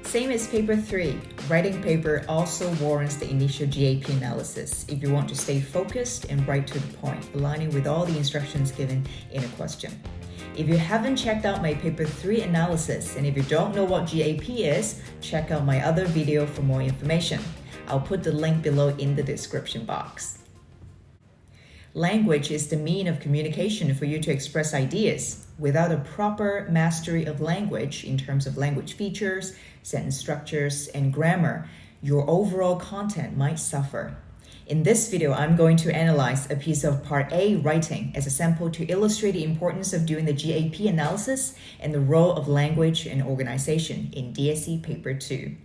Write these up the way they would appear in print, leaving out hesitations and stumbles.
Same as paper 3, writing paper also warrants the initial GAP analysis if you want to stay focused and right to the point, aligning with all the instructions given in a question. If you haven't checked out my paper 3 analysis, and if you don't know what GAP is, check out my other video for more information. I'll put the link below in the description box. Language is the mean of communication for you to express ideas. Without a proper mastery of language in terms of language features, sentence structures, and grammar, your overall content might suffer. In this video, I'm going to analyze a piece of Part A writing as a sample to illustrate the importance of doing the GAP analysis and the role of language and organization in DSE Paper 2.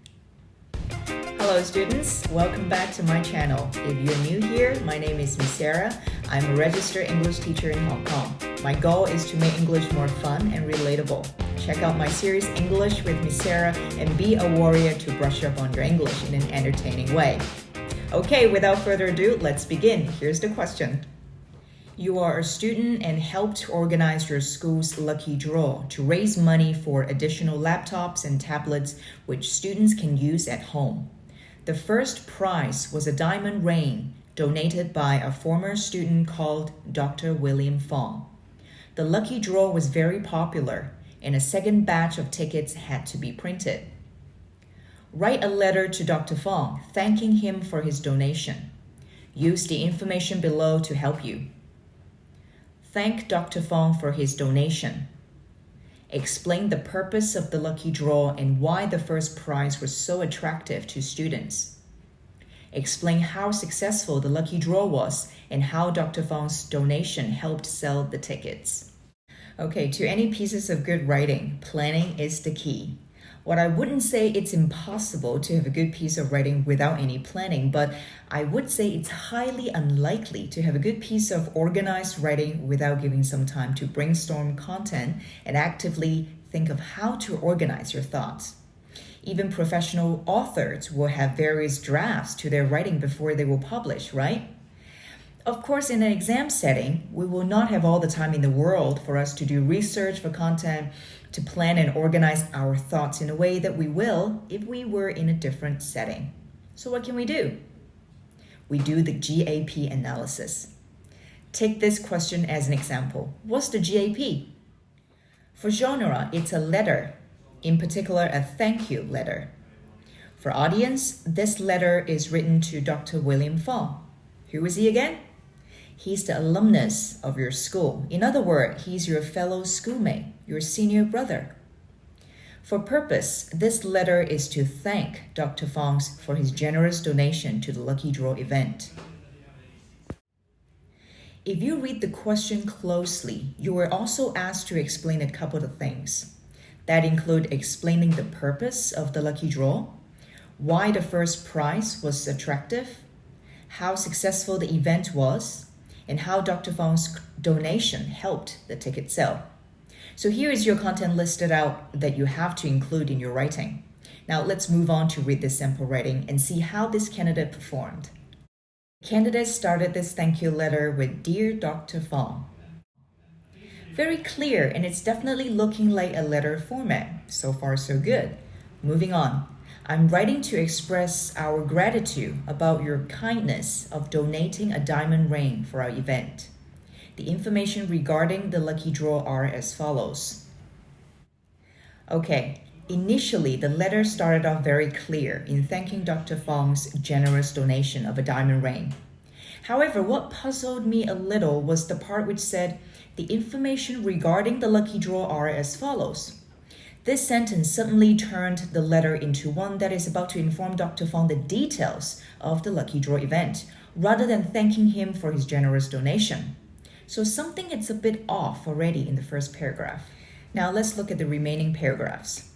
Hello students, welcome back to my channel. If you're new here, my name is Miss Sarah. I'm a registered English teacher in Hong Kong. My goal is to make English more fun and relatable. Check out my series English with Miss Sarah and be a warrior to brush up on your English in an entertaining way. Okay, without further ado, let's begin. Here's the question. You are a student and helped organize your school's lucky draw to raise money for additional laptops and tablets which students can use at home. The first prize was a diamond ring donated by a former student called Dr. William Fong. The lucky draw was very popular, and a second batch of tickets had to be printed. Write a letter to Dr. Fong thanking him for his donation. Use the information below to help you. Thank Dr. Fong for his donation. Explain the purpose of the lucky draw and why the first prize was so attractive to students. Explain how successful the lucky draw was and how Dr. Fong's donation helped sell the tickets. Okay, to any pieces of good writing, planning is the key. What I wouldn't say it's impossible to have a good piece of writing without any planning, but I would say it's highly unlikely to have a good piece of organized writing without giving some time to brainstorm content and actively think of how to organize your thoughts. Even professional authors will have various drafts to their writing before they will publish, right? Of course, in an exam setting, we will not have all the time in the world for us to do research for content, to plan and organize our thoughts in a way that we will if we were in a different setting. So what can we do? We do the GAP analysis. Take this question as an example. What's the GAP? For genre, it's a letter, in particular a thank you letter. For audience, this letter is written to Dr. William Fong. Who is he again? He's the alumnus of your school. In other words, he's your fellow schoolmate, your senior brother. For purpose, this letter is to thank Dr. Fong for his generous donation to the Lucky Draw event. If you read the question closely, you were also asked to explain a couple of things. That include explaining the purpose of the Lucky Draw, why the first prize was attractive, how successful the event was, and how Dr. Fong's donation helped the ticket sell. So here is your content listed out that you have to include in your writing. Now let's move on to read this sample writing and see how this candidate performed. The candidate started this thank you letter with Dear Dr. Fong. Very clear, and it's definitely looking like a letter format. So far so good. Moving on. I'm writing to express our gratitude about your kindness of donating a diamond ring for our event. The information regarding the lucky draw are as follows. Okay, initially the letter started off very clear in thanking Dr. Fong's generous donation of a diamond ring. However, what puzzled me a little was the part which said, the information regarding the lucky draw are as follows. This sentence suddenly turned the letter into one that is about to inform Dr. Fong the details of the lucky draw event, rather than thanking him for his generous donation. So something is a bit off already in the first paragraph. Now let's look at the remaining paragraphs.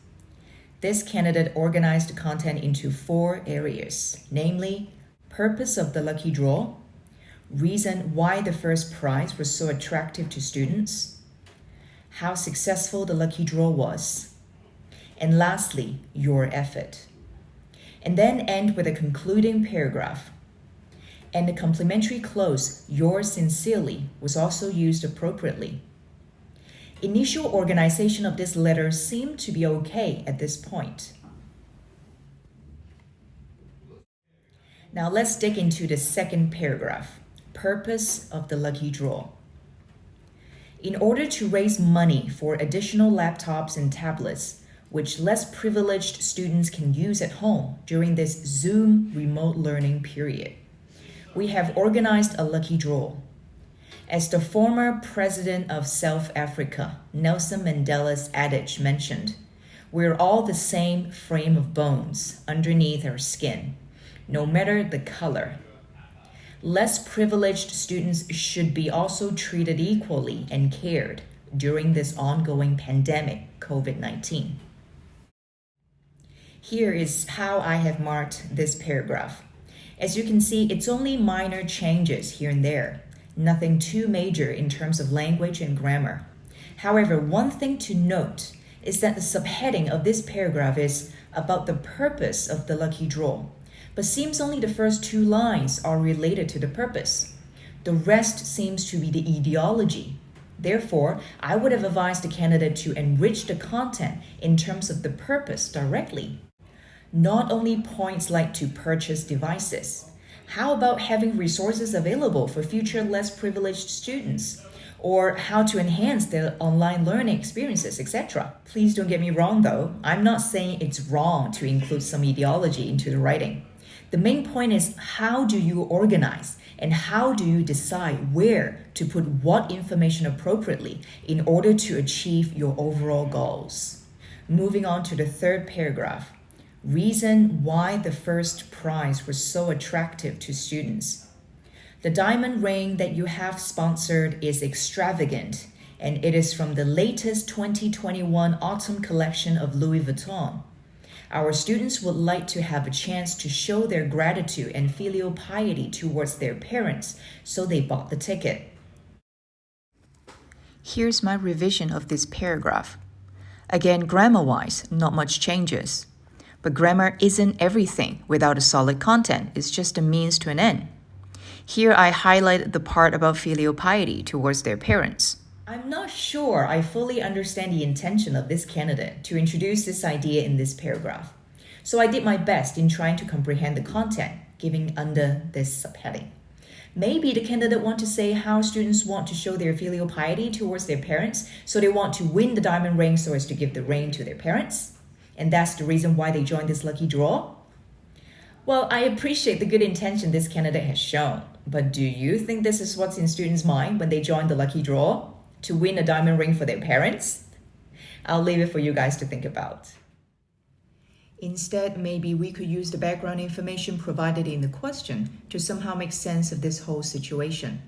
This candidate organized the content into 4 areas, namely, purpose of the lucky draw, reason why the first prize was so attractive to students, how successful the lucky draw was, and lastly, your effort. And then end with a concluding paragraph. And the complimentary close, yours sincerely, was also used appropriately. Initial organization of this letter seemed to be okay at this point. Now let's dig into the second paragraph, purpose of the lucky draw. In order to raise money for additional laptops and tablets, which less privileged students can use at home during this Zoom remote learning period, we have organized a lucky draw. As the former president of South Africa, Nelson Mandela's adage mentioned, we're all the same frame of bones underneath our skin, no matter the color. Less privileged students should be also treated equally and cared during this ongoing pandemic, COVID-19. Here is how I have marked this paragraph. As you can see, it's only minor changes here and there, nothing too major in terms of language and grammar. However, one thing to note is that the subheading of this paragraph is about the purpose of the lucky draw, but seems only the first two lines are related to the purpose. The rest seems to be the ideology. Therefore, I would have advised the candidate to enrich the content in terms of the purpose directly. Not only points like to purchase devices. How about having resources available for future less privileged students? Or how to enhance their online learning experiences, etc. Please don't get me wrong though. I'm not saying it's wrong to include some ideology into the writing. The main point is, how do you organize and how do you decide where to put what information appropriately in order to achieve your overall goals? Moving on to the third paragraph. Reason why the first prize was so attractive to students. The diamond ring that you have sponsored is extravagant, and it is from the latest 2021 autumn collection of Louis Vuitton. Our students would like to have a chance to show their gratitude and filial piety towards their parents, so they bought the ticket. Here's my revision of this paragraph. Again, grammar-wise, not much changes. But grammar isn't everything without a solid content. It's just a means to an end. Here I highlighted the part about filial piety towards their parents. I'm not sure I fully understand the intention of this candidate to introduce this idea in this paragraph. So I did my best in trying to comprehend the content given under this subheading. Maybe the candidate want to say how students want to show their filial piety towards their parents, so they want to win the diamond ring so as to give the ring to their parents. And that's the reason why they joined this lucky draw? Well, I appreciate the good intention this candidate has shown, but do you think this is what's in students' mind when they join the lucky draw? To win a diamond ring for their parents? I'll leave it for you guys to think about. Instead, maybe we could use the background information provided in the question to somehow make sense of this whole situation.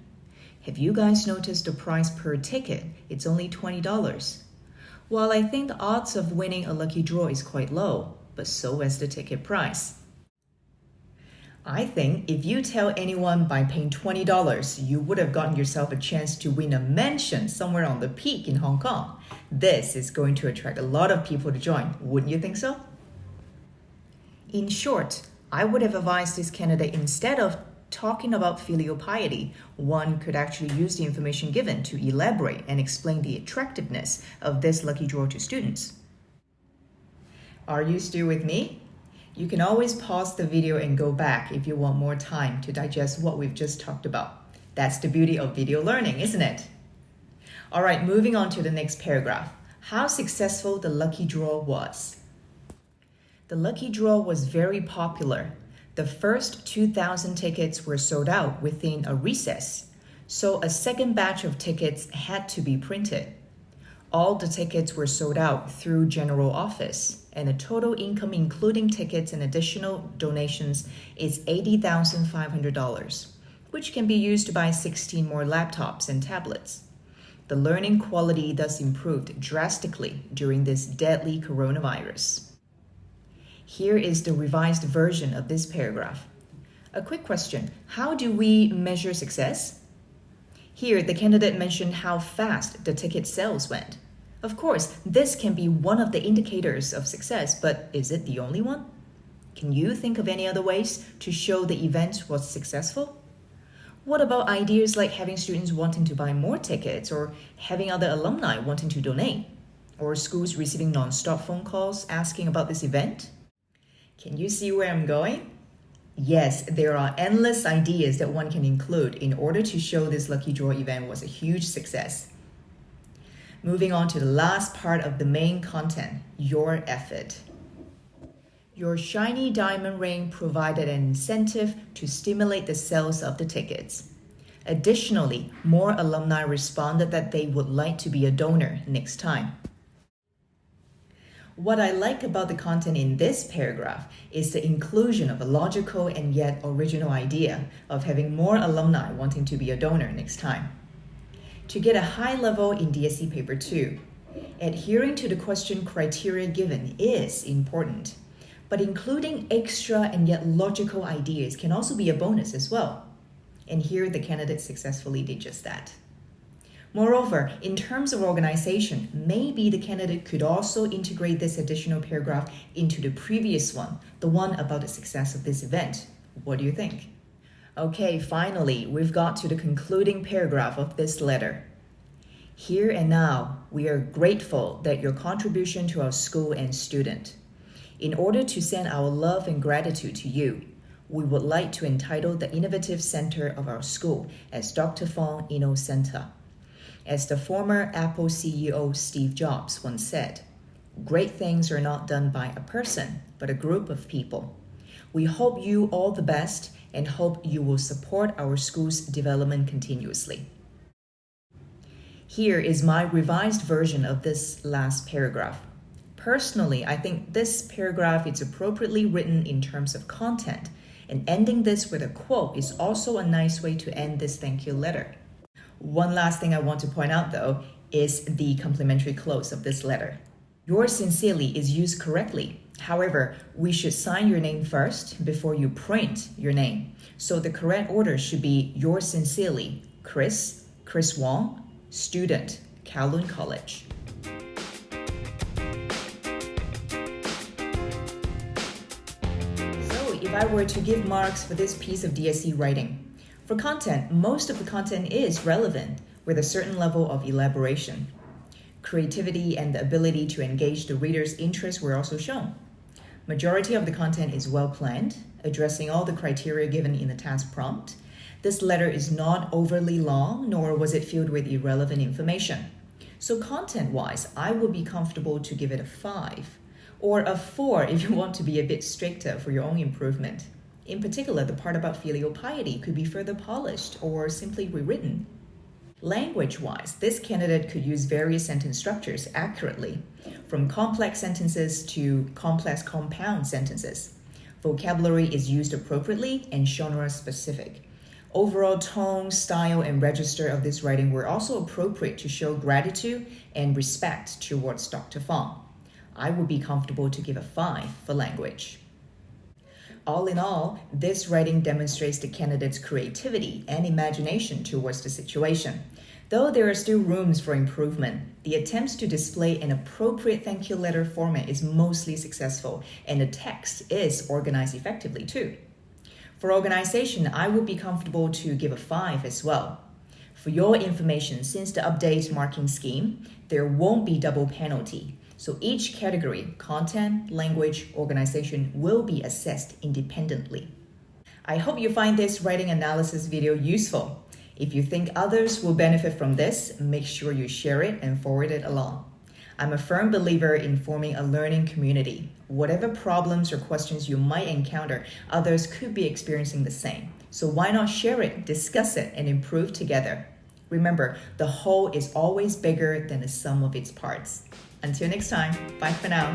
Have you guys noticed the price per ticket? It's only $20. While I think the odds of winning a lucky draw is quite low, but so is the ticket price. I think if you tell anyone by paying $20, you would have gotten yourself a chance to win a mansion somewhere on the peak in Hong Kong, this is going to attract a lot of people to join, wouldn't you think so? In short, I would have advised this candidate, instead of talking about filial piety, one could actually use the information given to elaborate and explain the attractiveness of this lucky draw to students. Are you still with me? You can always pause the video and go back if you want more time to digest what we've just talked about. That's the beauty of video learning, isn't it? All right, moving on to the next paragraph. How successful the lucky draw was. The lucky draw was very popular. The first 2,000 tickets were sold out within a recess, so a second batch of tickets had to be printed. All the tickets were sold out through general office, and the total income including tickets and additional donations is $80,500, which can be used to buy 16 more laptops and tablets. The learning quality thus improved drastically during this deadly coronavirus. Here is the revised version of this paragraph. A quick question, how do we measure success? Here, the candidate mentioned how fast the ticket sales went. Of course, this can be one of the indicators of success, but is it the only one? Can you think of any other ways to show the event was successful? What about ideas like having students wanting to buy more tickets, or having other alumni wanting to donate, or schools receiving non-stop phone calls asking about this event? Can you see where I'm going? Yes, there are endless ideas that one can include in order to show this lucky draw event was a huge success. Moving on to the last part of the main content, your effort. Your shiny diamond ring provided an incentive to stimulate the sales of the tickets. Additionally, more alumni responded that they would like to be a donor next time. What I like about the content in this paragraph is the inclusion of a logical and yet original idea of having more alumni wanting to be a donor next time. To get a high level in DSE paper 2, adhering to the question criteria given is important, but including extra and yet logical ideas can also be a bonus as well. And here the candidate successfully did just that. Moreover, in terms of organization, maybe the candidate could also integrate this additional paragraph into the previous one, the one about the success of this event. What do you think? Okay, finally, we've got to the concluding paragraph of this letter. Here and now, we are grateful that your contribution to our school and student. In order to send our love and gratitude to you, we would like to entitle the innovative center of our school as Dr. Fong Inno Center. As the former Apple CEO Steve Jobs once said, great things are not done by a person, but a group of people. We hope you all the best and hope you will support our school's development continuously. Here is my revised version of this last paragraph. Personally, I think this paragraph is appropriately written in terms of content, and ending this with a quote is also a nice way to end this thank you letter. One last thing I want to point out, though, is the complimentary close of this letter. Yours sincerely is used correctly. However, we should sign your name first before you print your name. So the correct order should be yours sincerely, Chris Wong, student, Kowloon College. So if I were to give marks for this piece of DSE writing, for content, most of the content is relevant with a certain level of elaboration. Creativity and the ability to engage the reader's interest were also shown. Majority of the content is well planned, addressing all the criteria given in the task prompt. This letter is not overly long, nor was it filled with irrelevant information. So content-wise, I would be comfortable to give it a 5, or a 4 if you want to be a bit stricter for your own improvement. In particular, the part about filial piety could be further polished or simply rewritten. Language-wise, this candidate could use various sentence structures accurately, from complex sentences to complex compound sentences. Vocabulary is used appropriately and genre-specific. Overall tone, style, and register of this writing were also appropriate to show gratitude and respect towards Dr. Fong. I would be comfortable to give a 5 for language. All in all, this writing demonstrates the candidate's creativity and imagination towards the situation. Though there are still rooms for improvement, the attempts to display an appropriate thank you letter format is mostly successful, and the text is organized effectively too. For organization, I would be comfortable to give a 5 as well. For your information, since the update marking scheme, there won't be double penalty. So each category, content, language, organization, will be assessed independently. I hope you find this writing analysis video useful. If you think others will benefit from this, make sure you share it and forward it along. I'm a firm believer in forming a learning community. Whatever problems or questions you might encounter, others could be experiencing the same. So why not share it, discuss it, and improve together? Remember, the whole is always bigger than the sum of its parts. Until next time, bye for now.